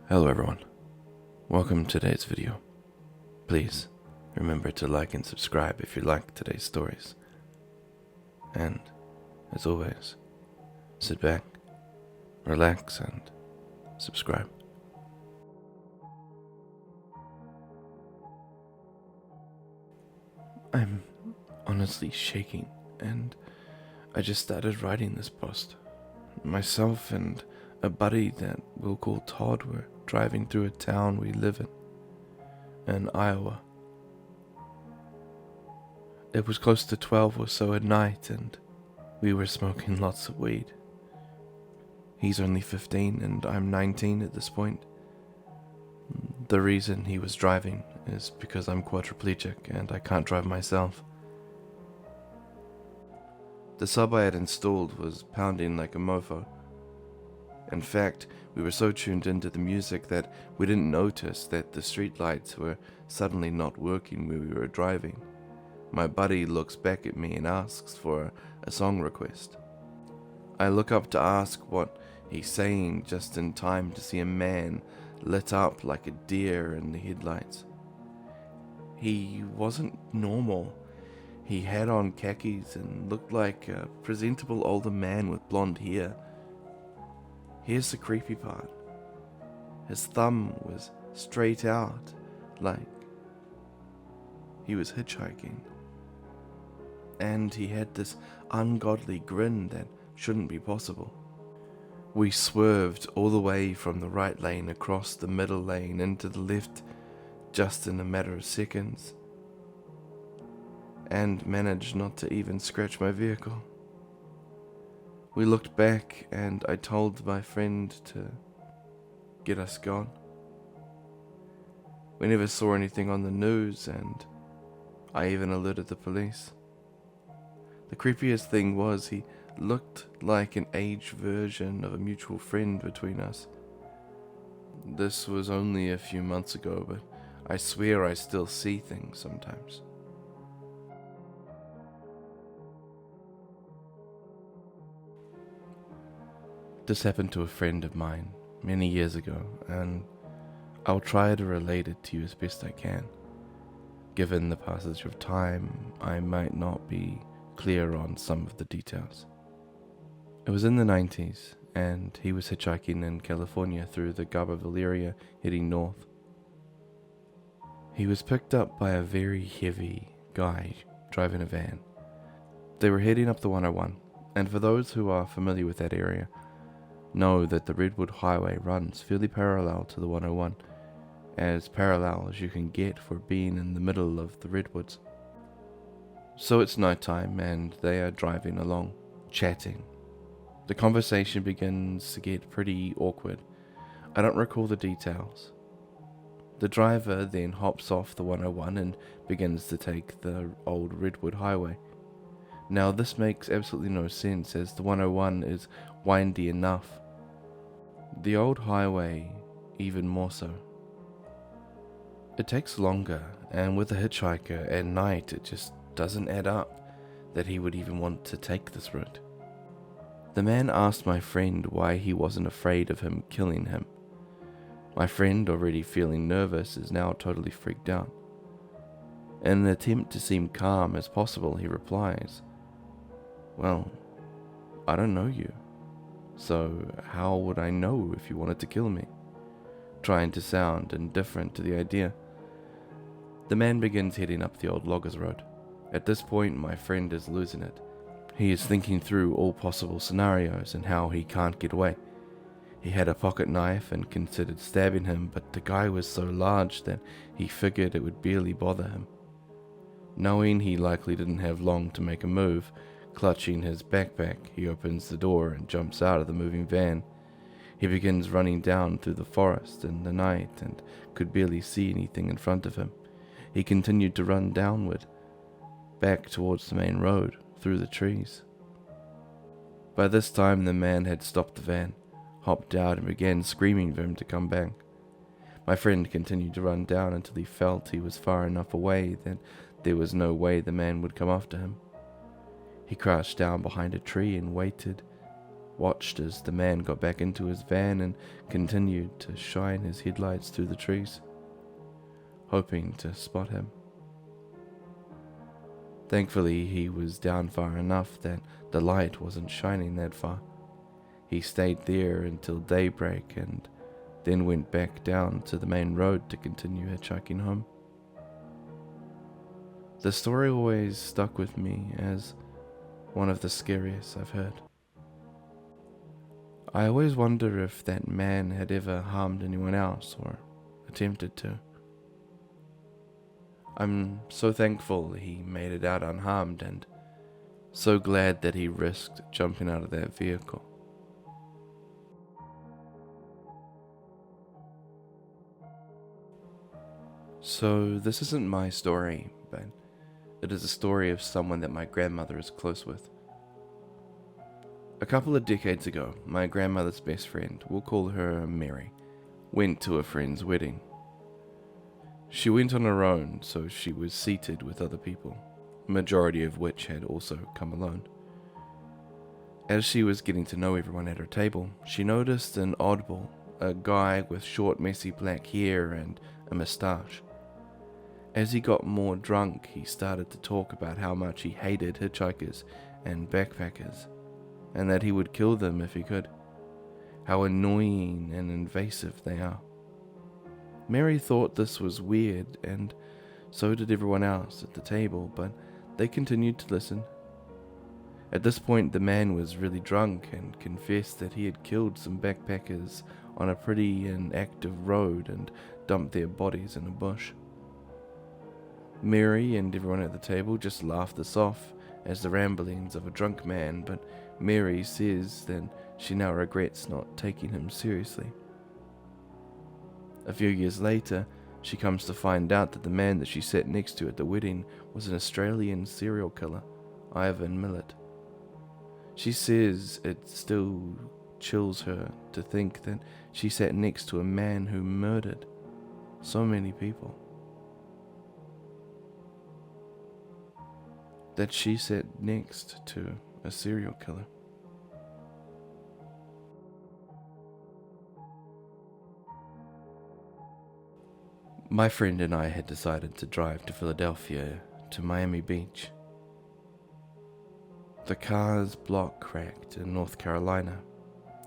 Hello everyone, welcome to today's video. Please remember to like and subscribe if you like today's stories. And, as always, sit back, relax and subscribe. I'm honestly shaking and I just started writing this post. Myself and a buddy that we'll call Todd were driving through a town we live in Iowa. It was close to 12 or so at night and we were smoking lots of weed. He's only 15 and I'm 19 at this point. The reason he was driving is because I'm quadriplegic and I can't drive myself. The sub I had installed was pounding like a mofo. In fact, we were so tuned into the music that we didn't notice that the street lights were suddenly not working where we were driving. My buddy looks back at me and asks for a song request. I look up to ask what he's saying just in time to see a man lit up like a deer in the headlights. He wasn't normal. He had on khakis and looked like a presentable older man with blonde hair. Here's the creepy part. His thumb was straight out, like he was hitchhiking. And he had this ungodly grin that shouldn't be possible. We swerved all the way from the right lane across the middle lane into the left just in a matter of seconds, and managed not to even scratch my vehicle. We looked back and I told my friend to get us gone. We never saw anything on the news and I even alerted the police. The creepiest thing was he looked like an aged version of a mutual friend between us. This was only a few months ago, but I swear I still see things sometimes. This happened to a friend of mine many years ago, and I'll try to relate it to you as best I can. Given the passage of time, I might not be clear on some of the details. It was in the 90s, and he was hitchhiking in California through the Garberville area heading north. He was picked up by a very heavy guy driving a van. They were heading up the 101, and for those who are familiar with that area, know that the Redwood Highway runs fairly parallel to the 101, as parallel as you can get for being in the middle of the redwoods. So it's nighttime and they are driving along, chatting. The conversation begins to get pretty awkward. I don't recall the details. The driver then hops off the 101 and begins to take the old Redwood Highway. Now this makes absolutely no sense as the 101 is windy enough. The old highway even more so. It takes longer, and with a hitchhiker at night it just doesn't add up that he would even want to take this route. The man asked my friend why he wasn't afraid of him killing him. My friend, already feeling nervous, is now totally freaked out. In an attempt to seem calm as possible, he replies, "Well, I don't know you, so how would I know if you wanted to kill me?" Trying to sound indifferent to the idea. The man begins heading up the old loggers road. At this point, my friend is losing it. He is thinking through all possible scenarios and how he can't get away. He had a pocket knife and considered stabbing him, but the guy was so large that he figured it would barely bother him. Knowing he likely didn't have long to make a move, clutching his backpack, he opens the door and jumps out of the moving van. He begins running down through the forest in the night and could barely see anything in front of him. He continued to run downward, back towards the main road, through the trees. By this time the man had stopped the van, hopped out and began screaming for him to come back. My friend continued to run down until he felt he was far enough away that there was no way the man would come after him. He crouched down behind a tree and waited watched as the man got back into his van and continued to shine his headlights through the trees, hoping to spot him. Thankfully, he was down far enough that the light wasn't shining that far. He stayed there until daybreak and then went back down to the main road to continue hitchhiking home. The story always stuck with me as one of the scariest I've heard. I always wonder if that man had ever harmed anyone else or attempted to. I'm so thankful he made it out unharmed and so glad that he risked jumping out of that vehicle. So this isn't my story, but it is a story of someone that my grandmother is close with. A couple of decades ago, my grandmother's best friend, we'll call her Mary, went to a friend's wedding. She went on her own, so she was seated with other people, majority of which had also come alone. As she was getting to know everyone at her table, she noticed an oddball, a guy with short messy black hair and a moustache. As he got more drunk, he started to talk about how much he hated hitchhikers and backpackers, and that he would kill them if he could. How annoying and invasive they are. Mary thought this was weird, and so did everyone else at the table, but they continued to listen. At this point, the man was really drunk and confessed that he had killed some backpackers on a pretty inactive road and dumped their bodies in a bush. Mary and everyone at the table just laughed this off as the ramblings of a drunk man, but Mary says that she now regrets not taking him seriously. A few years later, she comes to find out that the man that she sat next to at the wedding was an Australian serial killer, Ivan Millett. She says it still chills her to think that she sat next to a man who murdered so many people. That she sat next to a serial killer. My friend and I had decided to drive to Philadelphia to Miami Beach. The car's block cracked in North Carolina.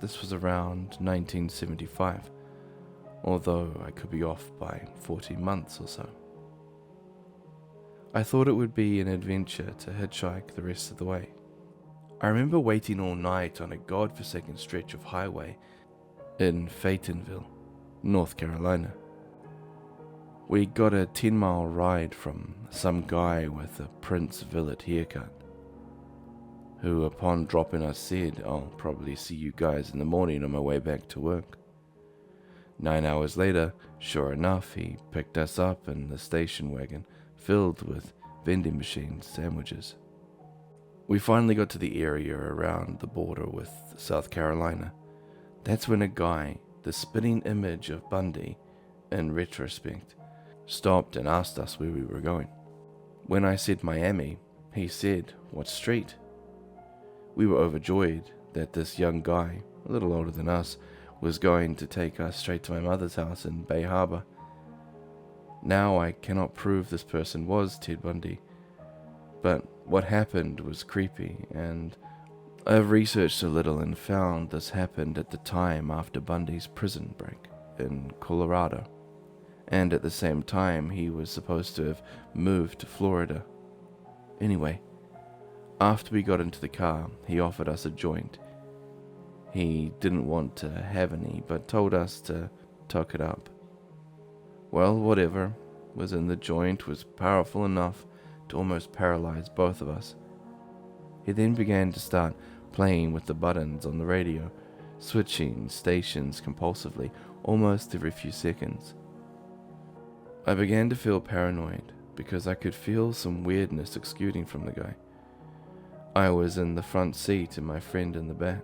This was around 1975, although I could be off by 14 months or so. I thought it would be an adventure to hitchhike the rest of the way. I remember waiting all night on a godforsaken stretch of highway in Fayetteville, North Carolina. We got a 10-mile ride from some guy with a Prince Villet haircut, who upon dropping us said, "I'll probably see you guys in the morning on my way back to work." 9 hours later, sure enough, he picked us up in the station wagon filled with vending machine sandwiches. We finally got to the area around the border with South Carolina. That's when a guy, the spitting image of Bundy, in retrospect, stopped and asked us where we were going. When I said Miami, he said, "What street?" We were overjoyed that this young guy, a little older than us, was going to take us straight to my mother's house in Bay Harbor. Now I cannot prove this person was Ted Bundy, but what happened was creepy, and I've researched a little and found this happened at the time after Bundy's prison break in Colorado, and at the same time he was supposed to have moved to Florida. Anyway, after we got into the car, he offered us a joint. He didn't want to have any, but told us to tuck it up. Well, whatever was in the joint was powerful enough to almost paralyze both of us. He then began to start playing with the buttons on the radio, switching stations compulsively almost every few seconds. I began to feel paranoid because I could feel some weirdness exuding from the guy. I was in the front seat and my friend in the back.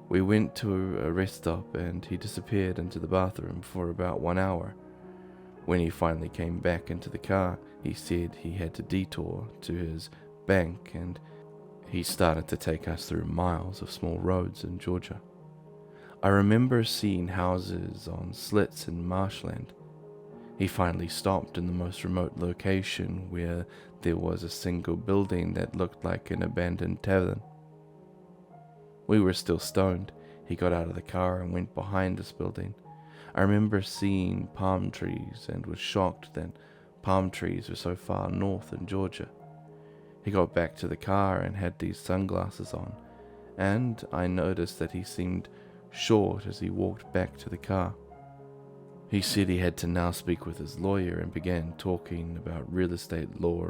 We went to a rest stop and he disappeared into the bathroom for about 1 hour. When he finally came back into the car, he said he had to detour to his bank and He started to take us through miles of small roads in Georgia. I remember seeing houses on slits in marshland. He finally stopped in the most remote location where there was a single building that looked like an abandoned tavern. We were still stoned. He got out of the car and went behind this building. I remember seeing palm trees and was shocked that palm trees were so far north in Georgia. He got back to the car and had these sunglasses on, and I noticed that he seemed short as he walked back to the car. He said he had to now speak with his lawyer and began talking about real estate law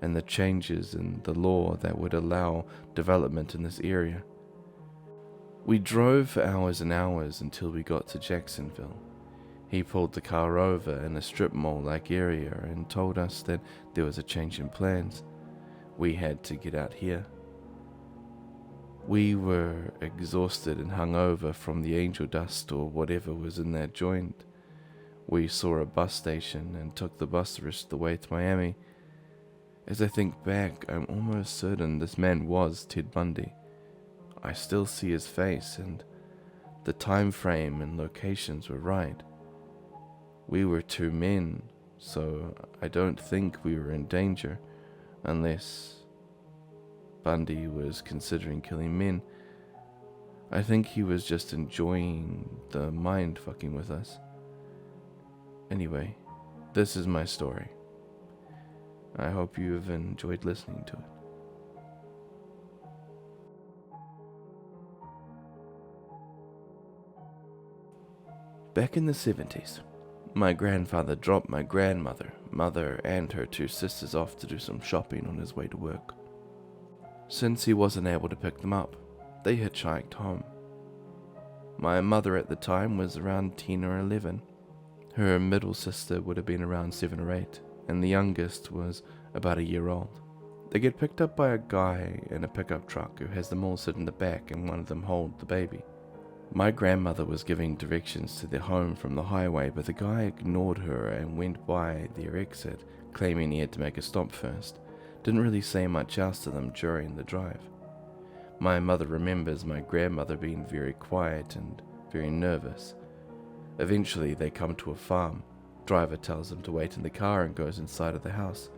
and the changes in the law that would allow development in this area. We drove for hours and hours until we got to Jacksonville. He pulled the car over in a strip mall-like area and told us that there was a change in plans. We had to get out here. We were exhausted and hungover from the angel dust or whatever was in that joint. We saw a bus station and took the bus the rest of the way to Miami. As I think back, I'm almost certain this man was Ted Bundy. I still see his face, and the time frame and locations were right. We were two men, so I don't think we were in danger, unless Bundy was considering killing men. I think he was just enjoying the mind fucking with us. Anyway, this is my story. I hope you have enjoyed listening to it. Back in the 70s, my grandfather dropped my grandmother, mother, and her two sisters off to do some shopping on his way to work. Since he wasn't able to pick them up, they hitchhiked home. My mother at the time was around 10 or 11. Her middle sister would have been around 7 or 8, and the youngest was about a year old. They get picked up by a guy in a pickup truck who has them all sit in the back and one of them hold the baby. My grandmother was giving directions to their home from the highway, but the guy ignored her and went by their exit, claiming he had to make a stop first. Didn't really say much else to them during the drive. My mother remembers my grandmother being very quiet and very nervous. Eventually they come to a farm. Driver tells them to wait in the car and goes inside of the house.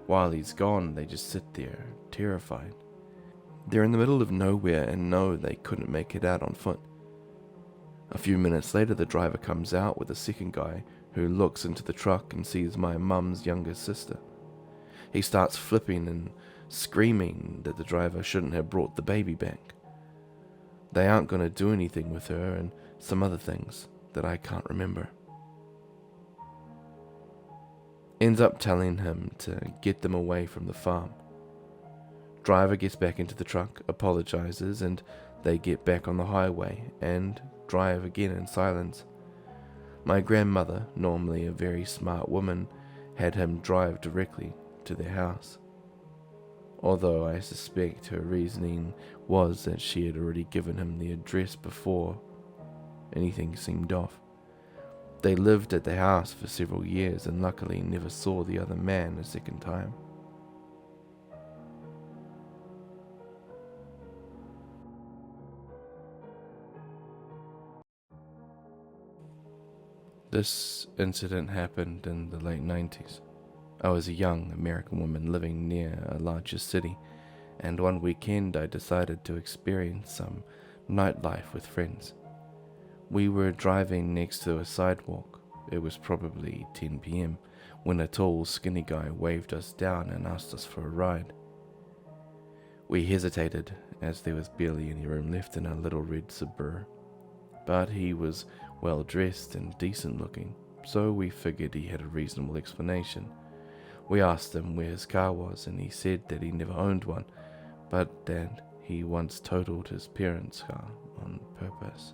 While he's gone, they just sit there, terrified. They're in the middle of nowhere and know they couldn't make it out on foot. A few minutes later, the driver comes out with a second guy who looks into the truck and sees my mum's younger sister. He starts flipping and screaming that the driver shouldn't have brought the baby back. They aren't going to do anything with her and some other things that I can't remember. Ends up telling him to get them away from the farm. Driver gets back into the truck, apologizes, and they get back on the highway and drive again in silence. My grandmother, normally a very smart woman, had him drive directly to their house. Although I suspect her reasoning was that she had already given him the address before anything seemed off. They lived at the house for several years and luckily never saw the other man a second time. This incident happened in the late 90s. I was a young American woman living near a larger city, and one weekend I decided to experience some nightlife with friends. We were driving next to a sidewalk. It was probably 10 p.m. when a tall, skinny guy waved us down and asked us for a ride. We hesitated, as there was barely any room left in our little red Subaru. But he was well dressed and decent looking, so we figured he had a reasonable explanation. We asked him where his car was, and he said that he never owned one, but that he once totaled his parents' car on purpose.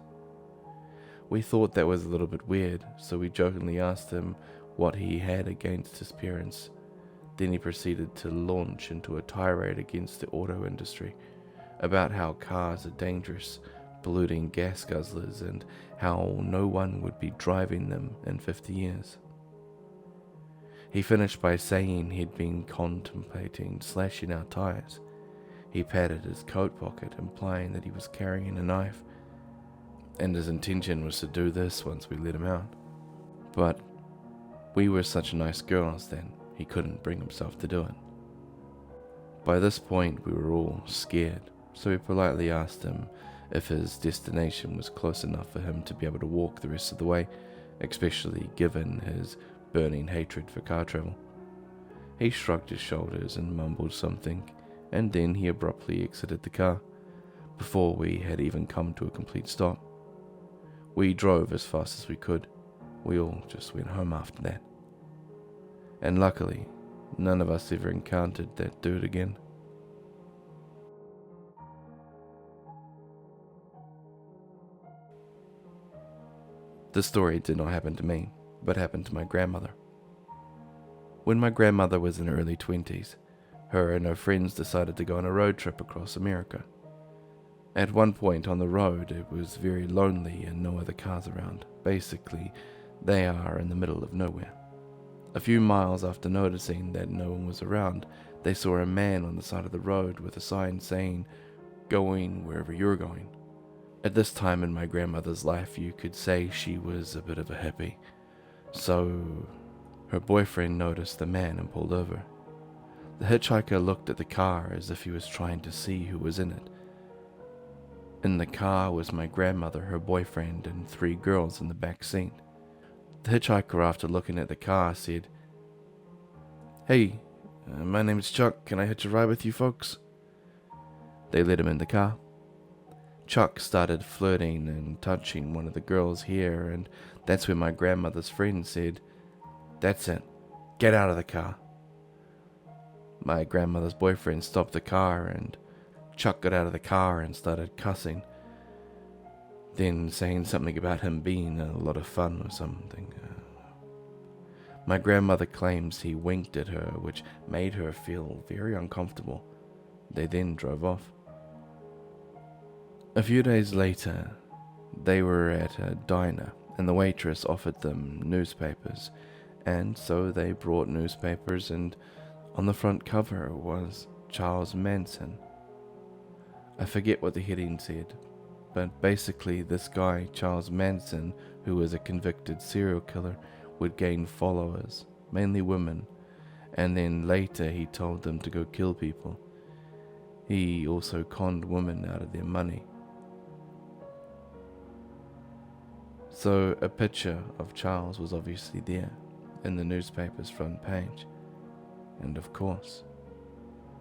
We thought that was a little bit weird, so we jokingly asked him what he had against his parents. Then he proceeded to launch into a tirade against the auto industry, about how cars are dangerous, polluting gas guzzlers, and how no one would be driving them in 50 years. He finished by saying he'd been contemplating slashing our tires. He patted his coat pocket, implying that he was carrying a knife, and his intention was to do this once we let him out. But we were such nice girls that he couldn't bring himself to do it. By this point, we were all scared, so we politely asked him if his destination was close enough for him to be able to walk the rest of the way, especially given his burning hatred for car travel. He shrugged his shoulders and mumbled something, and then he abruptly exited the car, before we had even come to a complete stop. We drove as fast as we could. We all just went home after that. And luckily, none of us ever encountered that dude again. This story did not happen to me, but happened to my grandmother. When my grandmother was in her early 20s, her and her friends decided to go on a road trip across America. At one point on the road, it was very lonely and no other cars around. Basically, they are in the middle of nowhere. A few miles after noticing that no one was around, they saw a man on the side of the road with a sign saying, "Going wherever you're going." At this time in my grandmother's life, you could say she was a bit of a hippie. So her boyfriend noticed the man and pulled over. The hitchhiker looked at the car as if he was trying to see who was in it. In the car was my grandmother, her boyfriend, and 3 girls in the back seat. The hitchhiker, after looking at the car, said, "Hey, my name's Chuck. Can I hitch a ride with you folks?" They let him in the car. Chuck started flirting and touching one of the girls' hair, and that's when my grandmother's friend said, "That's it. Get out of the car." My grandmother's boyfriend stopped the car, and Chuck got out of the car and started cussing, then saying something about him being a lot of fun or something. My grandmother claims he winked at her, which made her feel very uncomfortable. They then drove off. A few days later, they were at a diner, and the waitress offered them newspapers, and so they brought newspapers, and on the front cover was Charles Manson. I forget what the heading said, but basically this guy, Charles Manson, who was a convicted serial killer, would gain followers, mainly women, and then later he told them to go kill people. He also conned women out of their money. So a picture of Charles was obviously there in the newspaper's front page, and of course,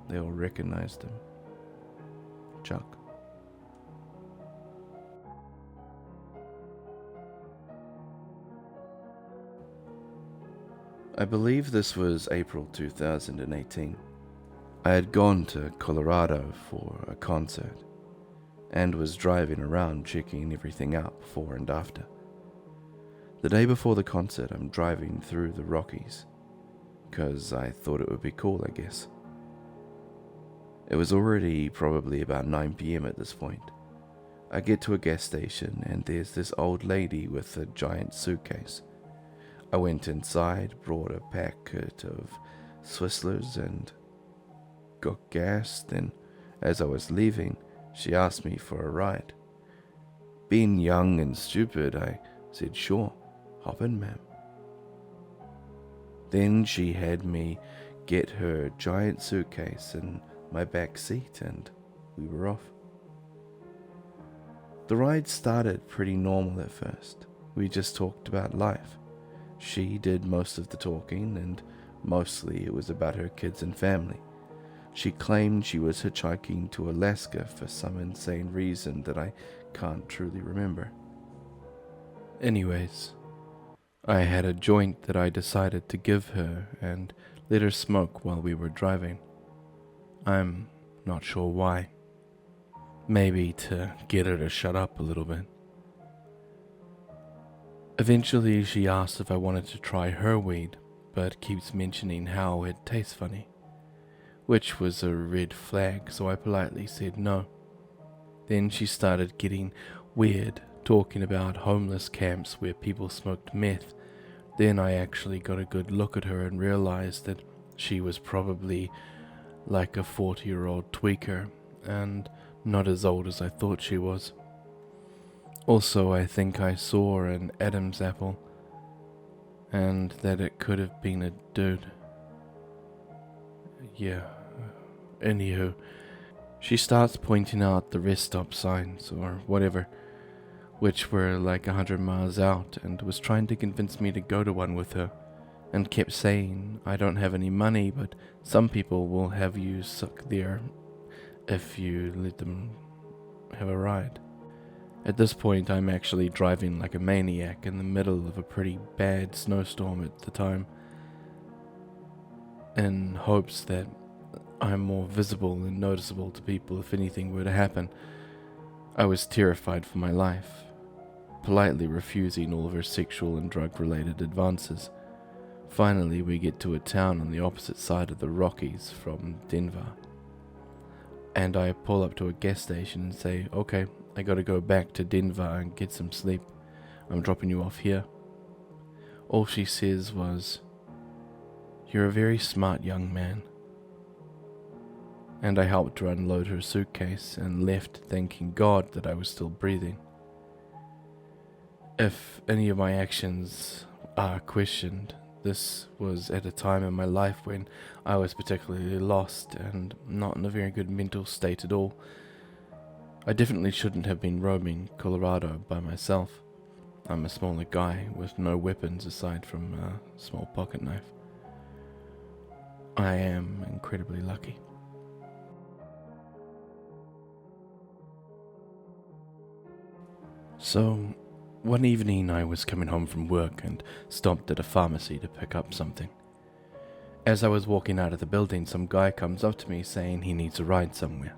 they all recognized him. Chuck. I believe this was April 2018. I had gone to Colorado for a concert and was driving around checking everything out before and after. The day before the concert, I'm driving through the Rockies because I thought it would be cool, I guess. It was already probably about 9 p.m. at this point. I get to a gas station and there's this old lady with a giant suitcase. I went inside, brought a packet of Swisslers and got gas. Then, as I was leaving, she asked me for a ride. Being young and stupid, I said, "Sure, hop in, ma'am." Then she had me get her giant suitcase in my back seat and we were off. The ride started pretty normal at first. We just talked about life. She did most of the talking, and mostly it was about her kids and family. She claimed she was hitchhiking to Alaska for some insane reason that I can't truly remember. Anyways, I had a joint that I decided to give her and let her smoke while we were driving. I'm not sure why. Maybe to get her to shut up a little bit. Eventually, she asked if I wanted to try her weed, but keeps mentioning how it tastes funny, which was a red flag, so I politely said no. Then she started getting weird, talking about homeless camps where people smoked meth. Then I actually got a good look at her and realized that she was probably like a 40-year-old tweaker, and not as old as I thought she was. Also, I think I saw an Adam's apple, and that it could have been a dude. Yeah, anywho, she starts pointing out the rest stop signs, or whatever, which were like 100 miles out, and was trying to convince me to go to one with her, and kept saying, I don't have any money, but some people will have you suck there if you let them have a ride. At this point, I'm actually driving like a maniac in the middle of a pretty bad snowstorm at the time, in hopes that I'm more visible and noticeable to people if anything were to happen. I was terrified for my life, politely refusing all of her sexual and drug-related advances. Finally, we get to a town on the opposite side of the Rockies from Denver, and I pull up to a gas station and say, okay, I gotta go back to Denver and get some sleep. I'm dropping you off here. All she says was, you're a very smart young man. And I helped her unload her suitcase and left, thanking God that I was still breathing. If any of my actions are questioned, this was at a time in my life when I was particularly lost and not in a very good mental state at all. I definitely shouldn't have been roaming Colorado by myself. I'm a smaller guy with no weapons aside from a small pocket knife. I am incredibly lucky. So, one evening I was coming home from work and stopped at a pharmacy to pick up something. As I was walking out of the building, some guy comes up to me saying he needs a ride somewhere.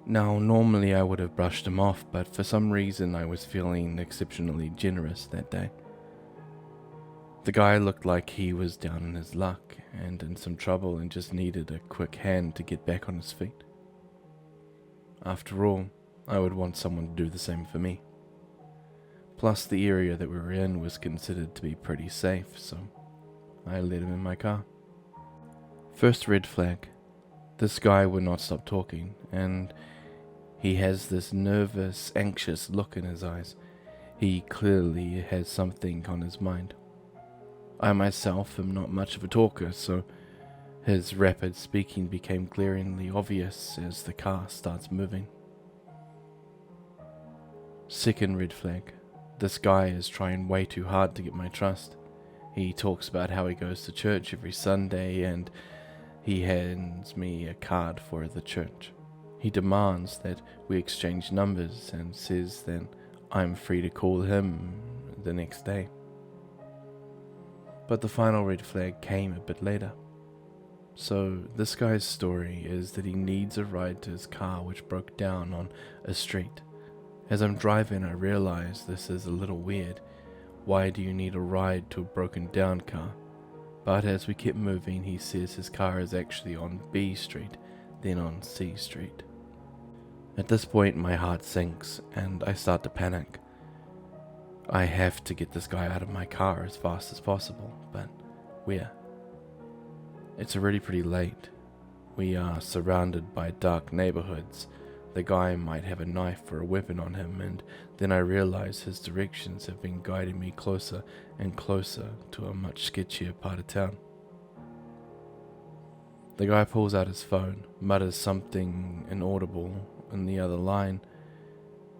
Now, normally I would have brushed him off, but for some reason I was feeling exceptionally generous that day. The guy looked like he was down on his luck and in some trouble and just needed a quick hand to get back on his feet. After all, I would want someone to do the same for me. Plus, the area that we were in was considered to be pretty safe, so I let him in my car. First red flag. This guy would not stop talking, and he has this nervous, anxious look in his eyes. He clearly has something on his mind. I myself am not much of a talker, so his rapid speaking became glaringly obvious as the car starts moving. Second red flag. This guy is trying way too hard to get my trust. He talks about how he goes to church every Sunday and he hands me a card for the church. He demands that we exchange numbers and says then I'm free to call him the next day. But the final red flag came a bit later. So this guy's story is that he needs a ride to his car which broke down on a street. As I'm driving, I realize this is a little weird. Why do you need a ride to a broken down car? But as we keep moving, he says his car is actually on B Street, then on C Street. At this point, my heart sinks and I start to panic. I have to get this guy out of my car as fast as possible, but where? It's already pretty late. We are surrounded by dark neighborhoods. The guy might have a knife or a weapon on him, and then I realize his directions have been guiding me closer and closer to a much sketchier part of town. The guy pulls out his phone, mutters something inaudible in the other line,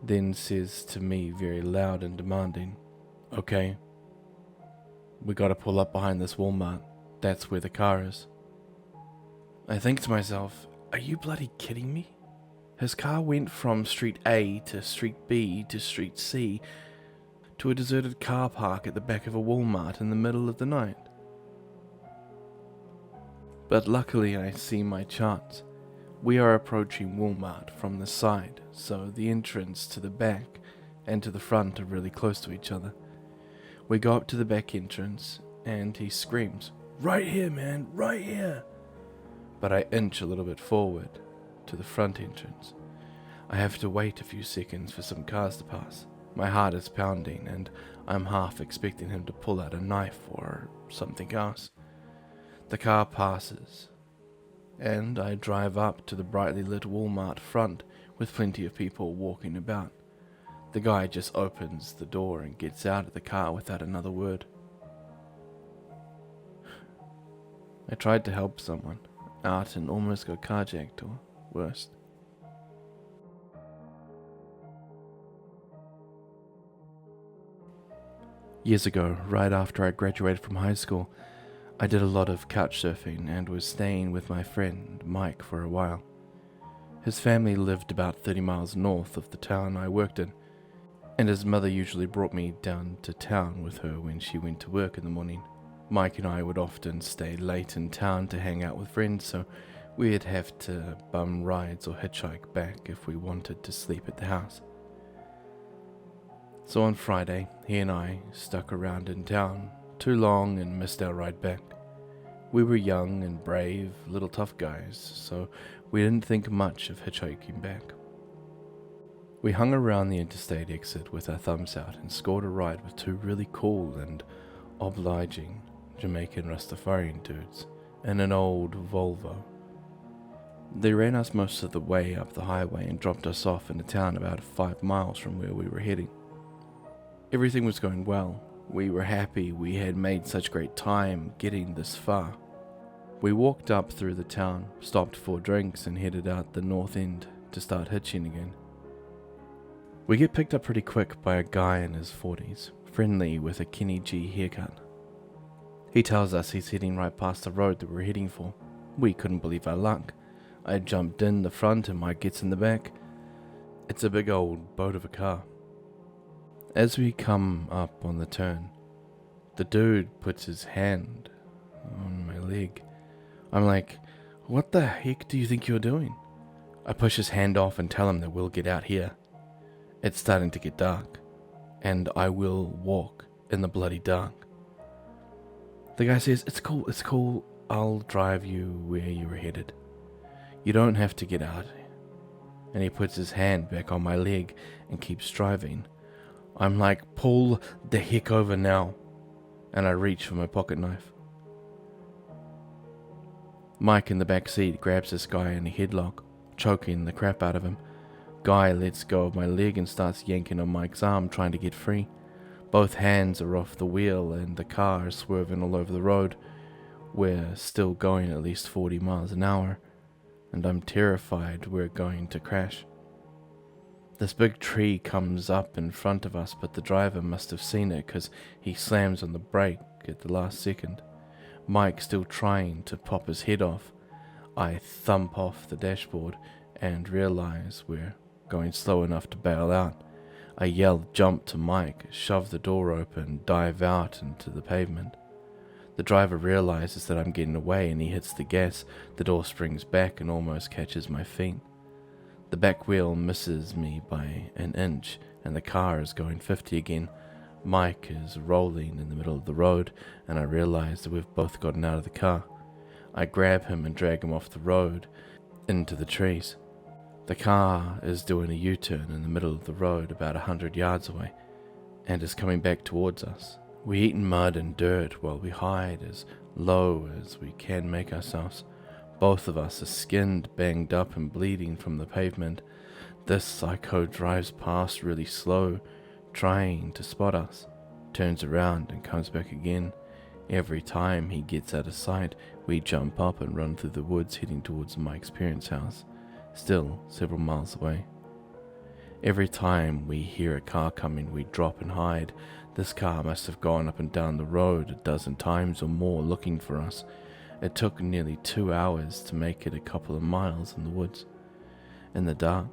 then says to me very loud and demanding, "Okay, we gotta pull up behind this Walmart. That's where the car is." I think to myself, are you bloody kidding me? His car went from Street A to Street B to Street C to a deserted car park at the back of a Walmart in the middle of the night. But luckily I see my charts. We are approaching Walmart from the side, so the entrance to the back and to the front are really close to each other. We go up to the back entrance and he screams, "Right here, man, right here!" But I inch a little bit forward to the front entrance. I have to wait a few seconds for some cars to pass. My heart is pounding and I'm half expecting him to pull out a knife or something else. The car passes and I drive up to the brightly lit Walmart front with plenty of people walking about. The guy just opens the door and gets out of the car without another word. I tried to help someone out and almost got carjacked or worse. Years ago, right after I graduated from high school, I did a lot of couch surfing and was staying with my friend Mike for a while. His family lived about 30 miles north of the town I worked in, and his mother usually brought me down to town with her when she went to work in the morning. Mike and I would often stay late in town to hang out with friends, so we'd have to bum rides or hitchhike back if we wanted to sleep at the house. So on Friday, he and I stuck around in town too long and missed our ride back. We were young and brave, little tough guys, so we didn't think much of hitchhiking back. We hung around the interstate exit with our thumbs out and scored a ride with two really cool and obliging Jamaican Rastafarian dudes in an old Volvo. They ran us most of the way up the highway and dropped us off in a town about 5 miles from where we were heading. Everything was going well. We were happy we had made such great time getting this far. We walked up through the town, stopped for drinks, and headed out the north end to start hitching again. We get picked up pretty quick by a guy in his 40s, friendly with a Kenny G haircut. He tells us he's heading right past the road that we're heading for. We couldn't believe our luck. I jumped in the front and Mike gets in the back. It's a big old boat of a car. As we come up on the turn, the dude puts his hand on my leg. I'm like, what the heck do you think you're doing? I push his hand off and tell him that we'll get out here. It's starting to get dark, and I will walk in the bloody dark. The guy says, it's cool, I'll drive you where you're headed. You don't have to get out. And he puts his hand back on my leg and keeps driving. I'm like, pull the heck over now. And I reach for my pocket knife. Mike in the back seat grabs this guy in a headlock, choking the crap out of him. Guy lets go of my leg and starts yanking on Mike's arm, trying to get free. Both hands are off the wheel and the car is swerving all over the road. We're still going at least 40 miles an hour, and I'm terrified we're going to crash. This big tree comes up in front of us, but the driver must have seen it because he slams on the brake at the last second. Mike still trying to pop his head off. I thump off the dashboard and realize we're going slow enough to bail out. I yell jump to Mike, shove the door open, dive out into the pavement. The driver realizes that I'm getting away and he hits the gas. The door springs back and almost catches my feet. The back wheel misses me by an inch and the car is going 50 again. Mike is rolling in the middle of the road and I realize that we've both gotten out of the car. I grab him and drag him off the road into the trees. The car is doing a U-turn in the middle of the road about 100 yards away and is coming back towards us. We eat in mud and dirt while we hide as low as we can make ourselves. Both of us are skinned, banged up and bleeding from the pavement. This psycho drives past really slow, trying to spot us, turns around and comes back again. Every time he gets out of sight, we jump up and run through the woods heading towards Mike's parents' house, still several miles away. Every time we hear a car coming, we drop and hide. This car must have gone up and down the road a dozen times or more looking for us. It took nearly 2 hours to make it a couple of miles in the woods, in the dark.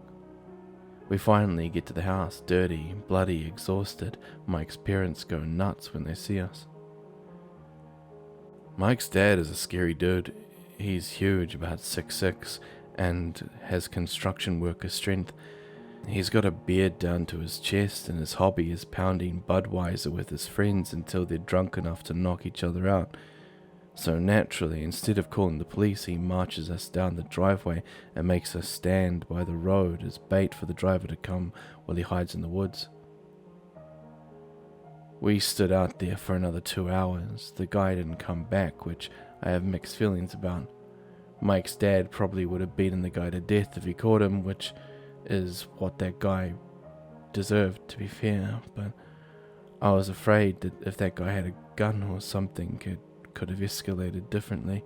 We finally get to the house, dirty, bloody, exhausted. Mike's parents go nuts when they see us. Mike's dad is a scary dude. He's huge, about 6'6", and has construction worker strength. He's got a beard down to his chest, and his hobby is pounding Budweiser with his friends until they're drunk enough to knock each other out. So naturally, instead of calling the police, he marches us down the driveway and makes us stand by the road as bait for the driver to come while he hides in the woods. We stood out there for another 2 hours. The guy didn't come back, which I have mixed feelings about. Mike's dad probably would have beaten the guy to death if he caught him, which is what that guy deserved, to be fair, but I was afraid that if that guy had a gun or something, it could have escalated differently.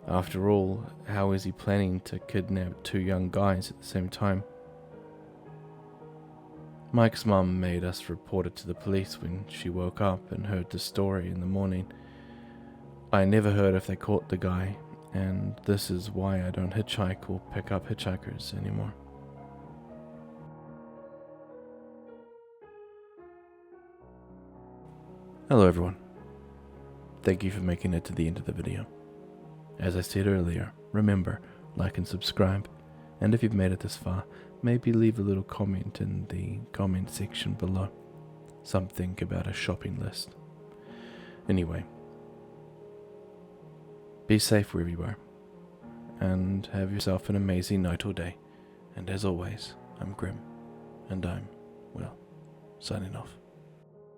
After all, how is he planning to kidnap two young guys at the same time? Mike's mum made us report it to the police when she woke up and heard the story in the morning. I never heard if they caught the guy, and this is why I don't hitchhike or pick up hitchhikers anymore. Hello everyone. Thank you for making it to the end of the video. As I said earlier, remember, like and subscribe, and if you've made it this far, maybe leave a little comment in the comment section below. Something about a shopping list. Anyway, be safe wherever you are, and have yourself an amazing night or day. And as always, I'm Grimm, and I'm, well, signing off.